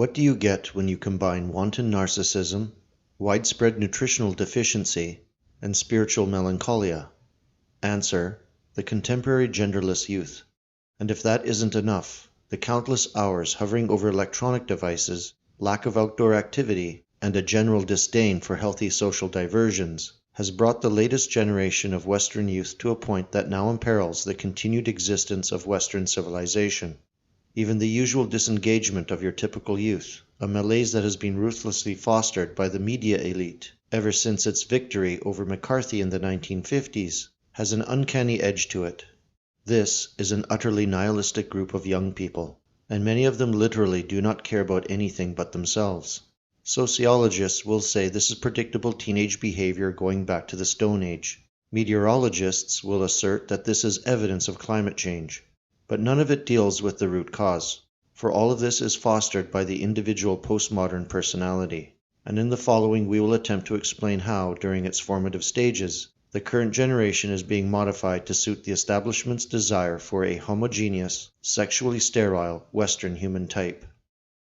What do you get when you combine wanton narcissism, widespread nutritional deficiency, and spiritual melancholia? Answer: the contemporary genderless youth. And if that isn't enough, the countless hours hovering over electronic devices, lack of outdoor activity, and a general disdain for healthy social diversions has brought the latest generation of Western youth to a point that now imperils the continued existence of Western civilization. Even the usual disengagement of your typical youth, a malaise that has been ruthlessly fostered by the media elite ever since its victory over McCarthy in the 1950s, has an uncanny edge to it. This is an utterly nihilistic group of young people, and many of them literally do not care about anything but themselves. Sociologists will say this is predictable teenage behavior going back to the Stone Age. Meteorologists will assert that this is evidence of climate change. But none of it deals with the root cause, for all of this is fostered by the individual postmodern personality. And in the following we will attempt to explain how, during its formative stages, the current generation is being modified to suit the establishment's desire for a homogeneous, sexually sterile Western human type.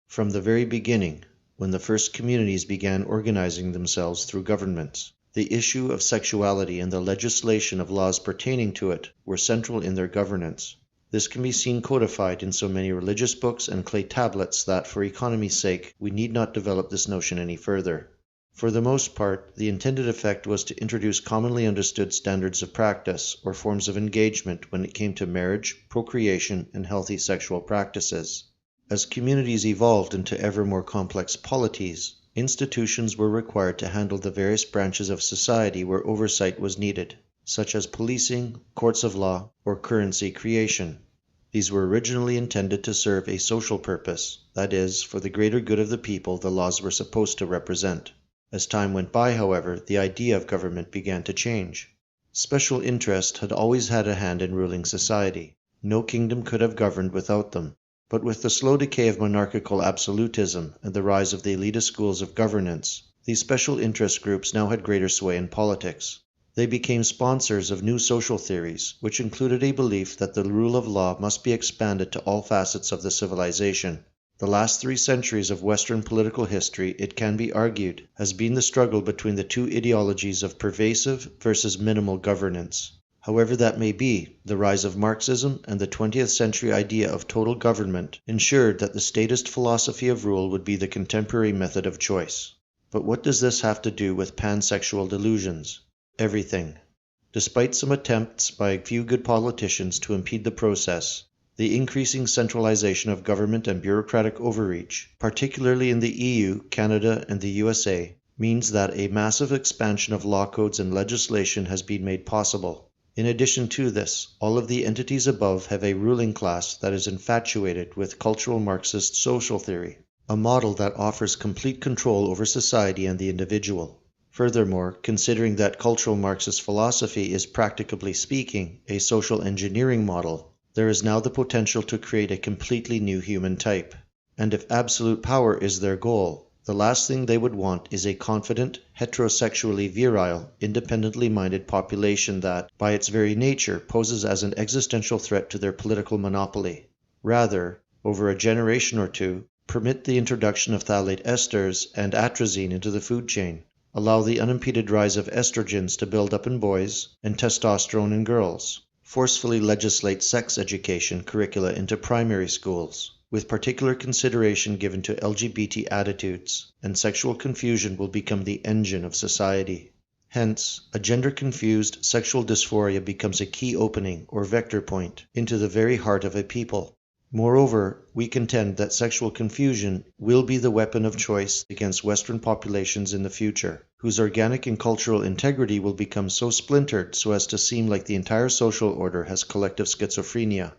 From the very beginning, when the first communities began organizing themselves through governments, the issue of sexuality and the legislation of laws pertaining to it were central in their governance. This can be seen codified in so many religious books and clay tablets that, for economy's sake, we need not develop this notion any further. For the most part, the intended effect was to introduce commonly understood standards of practice or forms of engagement when it came to marriage, procreation, and healthy sexual practices. As communities evolved into ever more complex polities, institutions were required to handle the various branches of society where oversight was needed, such as policing, courts of law, or currency creation. These were originally intended to serve a social purpose, that is, for the greater good of the people the laws were supposed to represent. As time went by, however, the idea of government began to change. Special interest had always had a hand in ruling society. No kingdom could have governed without them. But with the slow decay of monarchical absolutism and the rise of the elitist schools of governance, these special interest groups now had greater sway in politics. They became sponsors of new social theories, which included a belief that the rule of law must be expanded to all facets of the civilization. The last 3 centuries of Western political history, it can be argued, has been the struggle between the two ideologies of pervasive versus minimal governance. However that may be, the rise of Marxism and the 20th century idea of total government ensured that the statist philosophy of rule would be the contemporary method of choice. But what does this have to do with pansexual delusions? Everything. Despite some attempts by a few good politicians to impede the process, the increasing centralization of government and bureaucratic overreach, particularly in the EU, Canada, and the USA, means that a massive expansion of law codes and legislation has been made possible. In addition to this, all of the entities above have a ruling class that is infatuated with cultural Marxist social theory, a model that offers complete control over society and the individual. Furthermore, considering that cultural Marxist philosophy is, practically speaking, a social engineering model, there is now the potential to create a completely new human type. And if absolute power is their goal, the last thing they would want is a confident, heterosexually virile, independently minded population that, by its very nature, poses as an existential threat to their political monopoly. Rather, over a generation or two, permit the introduction of phthalate esters and atrazine into the food chain. Allow the unimpeded rise of estrogens to build up in boys and testosterone in girls. Forcefully legislate sex education curricula into primary schools, with particular consideration given to LGBT attitudes, and sexual confusion will become the engine of society. Hence, a gender-confused sexual dysphoria becomes a key opening or vector point into the very heart of a people. Moreover, we contend that sexual confusion will be the weapon of choice against Western populations in the future, whose organic and cultural integrity will become so splintered so as to seem like the entire social order has collective schizophrenia.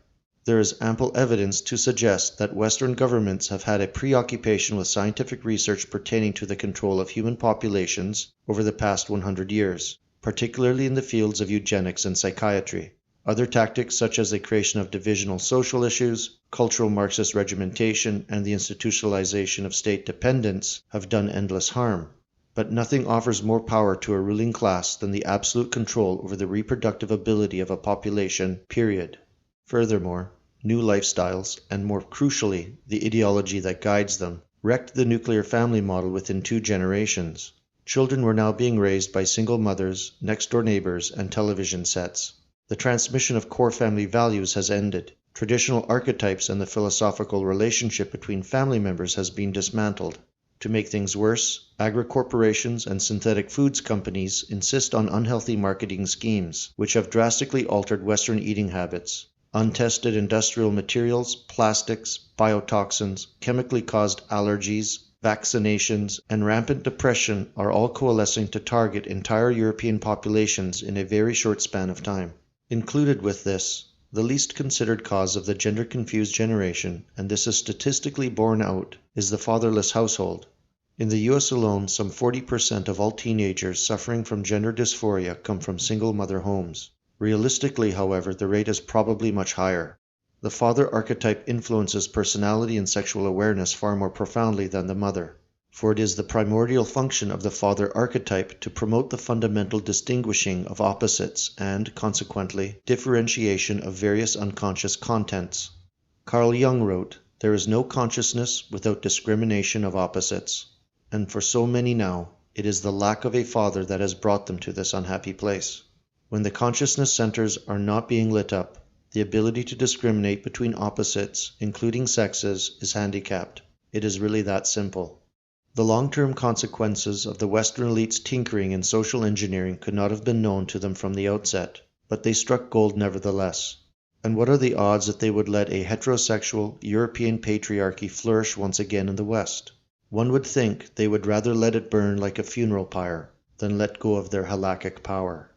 There is ample evidence to suggest that Western governments have had a preoccupation with scientific research pertaining to the control of human populations over the past 100 years, particularly in the fields of eugenics and psychiatry. Other tactics such as the creation of divisional social issues, cultural Marxist regimentation, and the institutionalization of state dependence have done endless harm. But nothing offers more power to a ruling class than the absolute control over the reproductive ability of a population, period. Furthermore, new lifestyles, and more crucially, the ideology that guides them, wrecked the nuclear family model within 2 generations. Children were now being raised by single mothers, next-door neighbors, and television sets. The transmission of core family values has ended. Traditional archetypes and the philosophical relationship between family members has been dismantled. To make things worse, agri-corporations and synthetic foods companies insist on unhealthy marketing schemes, which have drastically altered Western eating habits. Untested industrial materials, plastics, biotoxins, chemically caused allergies, vaccinations, and rampant depression are all coalescing to target entire European populations in a very short span of time. Included with this, the least considered cause of the gender-confused generation, and this is statistically borne out, is the fatherless household. In the US alone, some 40% of all teenagers suffering from gender dysphoria come from single-mother homes. Realistically, however, the rate is probably much higher. The father archetype influences personality and sexual awareness far more profoundly than the mother, for it is the primordial function of the father archetype to promote the fundamental distinguishing of opposites and, consequently, differentiation of various unconscious contents. Carl Jung wrote, "There is no consciousness without discrimination of opposites." And for so many now, it is the lack of a father that has brought them to this unhappy place. When the consciousness centers are not being lit up, the ability to discriminate between opposites, including sexes, is handicapped. It is really that simple. The long-term consequences of the Western elite's tinkering in social engineering could not have been known to them from the outset, but they struck gold nevertheless. And what are the odds that they would let a heterosexual European patriarchy flourish once again in the West? One would think they would rather let it burn like a funeral pyre than let go of their halakhic power.